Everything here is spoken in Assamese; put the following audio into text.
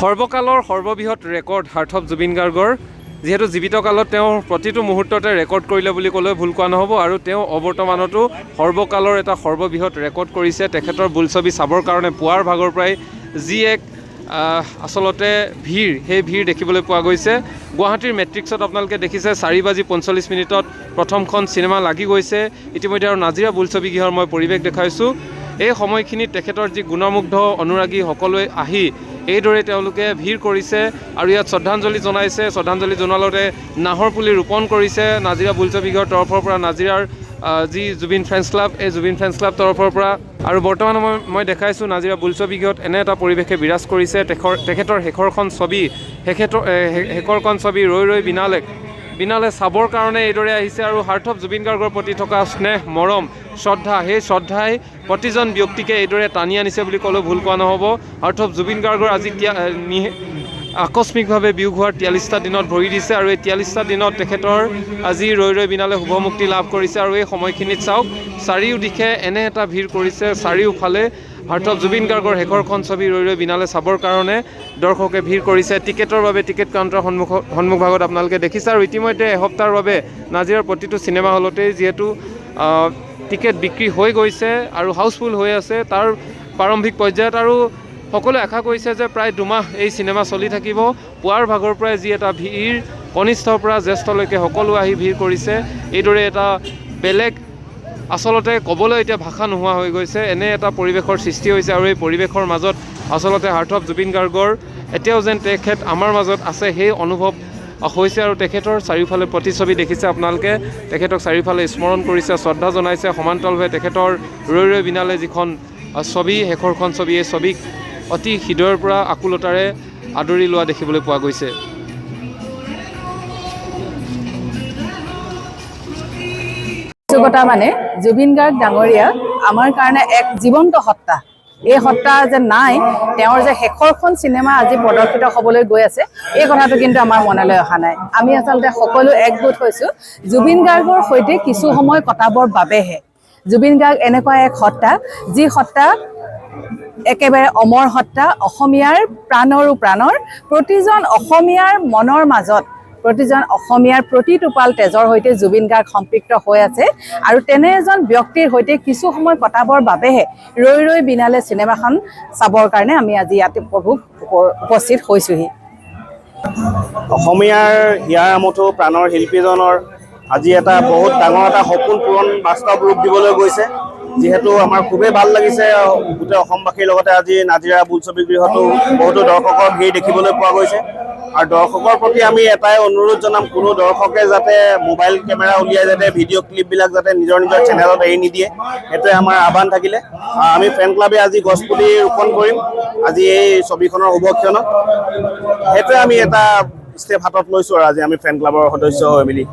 সৰ্বকালৰ সৰ্ববৃহৎ ৰেকৰ্ড হাৰ্ট অফ জুবিন গাৰ্গৰ যেহেতু জীৱিত কালত তেওঁ প্ৰতিটো মুহূৰ্ততে ৰেকৰ্ড কৰিলে বুলি ক'লে ভুল কোৱা নহ'ব আৰু তেওঁ অবৰ্তমানতো সৰ্বকালৰ এটা সৰ্ববৃহৎ ৰেকৰ্ড কৰিছে তেখেতৰ বোলছবি চাবৰ কাৰণে পুৱাৰ ভাগৰ পৰাই যি এক আচলতে ভিৰ সেই ভিৰ দেখিবলৈ পোৱা গৈছে গুৱাহাটীৰ মেট্ৰিক্সত আপোনালোকে দেখিছে 4:45 প্ৰথমখন চিনেমা লাগি গৈছে ইতিমধ্যে আৰু নাজিৰা বোলছবি গৃহৰ মই পৰিৱেশ দেখাইছোঁ এই সময়খিনিত তেখেতৰ যি গুণমুগ্ধ অনুৰাগী সকলোৱে আহি এইদৰে তেওঁলোকে ভিৰ কৰিছে আৰু ইয়াত শ্ৰদ্ধাঞ্জলি জনাইছে শ্ৰদ্ধাঞ্জলি জনোৱালতে নাহৰ পুলি ৰোপণ কৰিছে নাজিৰা বোলছবি গৃহৰ তৰফৰ পৰা নাজিৰাৰ যি জুবিন ফ্ৰেণ্ডছ ক্লাব এই জুবিন ফ্ৰেণ্ডছ ক্লাব তৰফৰ পৰা আৰু বৰ্তমান মই দেখাইছোঁ নাজিৰা বোলছবি গৃহত এনে এটা পৰিৱেশে বিৰাজ কৰিছে তেখেতৰ শেষৰখন ছবি ৰৈ ৰৈ বিনালে চাবৰ কাৰণে এইদৰে আহিছে আৰু হাৰ্ট অফ জুবিন গাৰ্গৰ প্ৰতি থকা স্নেহ মৰম শ্ৰদ্ধা সেই শ্ৰদ্ধাই প্ৰতিজন ব্যক্তিকে এইদৰে টানি আনিছে বুলি ক'লেও ভুল কোৱা নহ'ব হাৰ্ট অফ জুবিন গাৰ্গৰ আজি আকস্মিকভাৱে বিয়োগ হোৱাৰ 43টা দিনত ভৰি দিছে আৰু এই 43টা দিনত তেখেতৰ আজি ৰৈ ৰৈ বিনালে শুভমুক্তি লাভ কৰিছে আৰু এই সময়খিনিত চাওক চাৰিওদিশে এনে এটা ভিৰ কৰিছে চাৰিওফালে হাৰ্ট অফ জুবিন গাৰ্গৰ শেষৰখন ছবি ৰৈ ৰৈ বিনালে চাবৰ কাৰণে দৰ্শকে ভিৰ কৰিছে টিকেটৰ বাবে টিকেট কাউণ্টাৰ সন্মুখভাগত আপোনালোকে দেখিছে আৰু ইতিমধ্যে এসপ্তাহৰ বাবে নাজিৰাৰ প্ৰতিটো চিনেমা হলতেই যিহেতু টিকেট বিক্ৰী হৈ গৈছে আৰু হাউচফুল হৈ আছে তাৰ প্ৰাৰম্ভিক পৰ্যায়ত আৰু সকলোৱে আশা কৰিছে যে প্ৰায় 2 মাহ এই চিনেমা চলি থাকিব পুৱাৰ ভাগৰ পৰাই যি এটা ভিৰ কনিষ্ঠৰ পৰা জ্যেষ্ঠলৈকে সকলো আহি ভিৰ কৰিছে এইদৰে এটা বেলেগ আচলতে ক'বলৈ এতিয়া ভাষা নোহোৱা হৈ গৈছে এনে এটা পৰিৱেশৰ সৃষ্টি হৈছে আৰু এই পৰিৱেশৰ মাজত আচলতে হাৰ্ট অফ জুবিন গাৰ্গৰ এতিয়াও যেন তেখেত আমাৰ মাজত আছে সেই অনুভৱ হৈছে আৰু তেখেতৰ চাৰিওফালে প্ৰতিচ্ছবি দেখিছে আপোনালোকে তেখেতক চাৰিওফালে স্মৰণ কৰিছে শ্ৰদ্ধা জনাইছে সমান্তৰালভাৱে তেখেতৰ ৰৈ ৰৈ বিনালে যিখন ছবি শেষৰখন ছবি এই ছবিক অতি হৃদয়ৰ পৰা আকুলতাৰে আদৰি লোৱা দেখিবলৈ পোৱা গৈছে মানে জুবিন গাৰ্গ ডাঙৰীয়া আমাৰ কাৰণে এক জীৱন্ত সত্তা এই সত্তা যে নাই তেওঁৰ যে শেষৰখন চিনেমা আজি প্ৰদৰ্শিত হ'বলৈ গৈ আছে এই কথাটো কিন্তু আমাৰ মনলৈ অহা নাই আমি আচলতে সকলো একগোট হৈছোঁ জুবিন গাৰ্গৰ সৈতে কিছু সময় কটাবৰ বাবেহে জুবিন গাৰ্গ এনেকুৱা এক সত্তা যি সত্তা একেবাৰে অমৰ সত্তা অসমীয়াৰ প্ৰাণৰো প্ৰাণৰ প্ৰতিজন অসমীয়াৰ মনৰ মাজত প্ৰতিজন অসমীয়াৰ প্ৰতিটোপাল তেজৰ সৈতে জুবিন গাৰ্গ সম্পৃক্ত হৈ আছে আৰু তেনে এজন ব্যক্তিৰ সৈতে কিছু সময় কটাবৰ বাবেহে ৰৈ ৰৈ বিনালে চিনেমাখন চাবৰ কাৰণে আমি আজি ইয়াতে উপস্থিত হৈছোহি অসমীয়াৰ হিয়াৰ আমঠু প্ৰাণৰ শিল্পীজনৰ আজি এটা বহুত ডাঙৰ এটা সপোন পূৰণ বাস্তৱ ৰূপ দিবলৈ গৈছে যিহেতু আমাৰ খুবেই ভাল লাগিছে গোটেই অসমবাসীৰ লগতে আজি নাজিৰা বোলছবি গৃহতো বহুতো দৰ্শকৰ ভিৰ দেখিবলৈ পোৱা গৈছে আৰু দৰ্শকৰ প্ৰতি আমি এটাই অনুৰোধ জনাম কোনো দৰ্শকে যাতে মোবাইল কেমেৰা উলিয়াই যাতে ভিডিঅ' ক্লিপবিলাক যাতে নিজৰ চেনেলত এৰি নিদিয়ে সেইটোৱে আমাৰ আহ্বান থাকিলে আমি ফেন ক্লাবে আজি গছপুলি ৰোপণ কৰিম আজি এই ছবিখনৰ শুভক্ষণত সেইটোৱে আমি এটা ষ্টেপ হাতত লৈছোঁ আৰু আজি আমি ফেন ক্লাবৰ সদস্য হৈ মেলি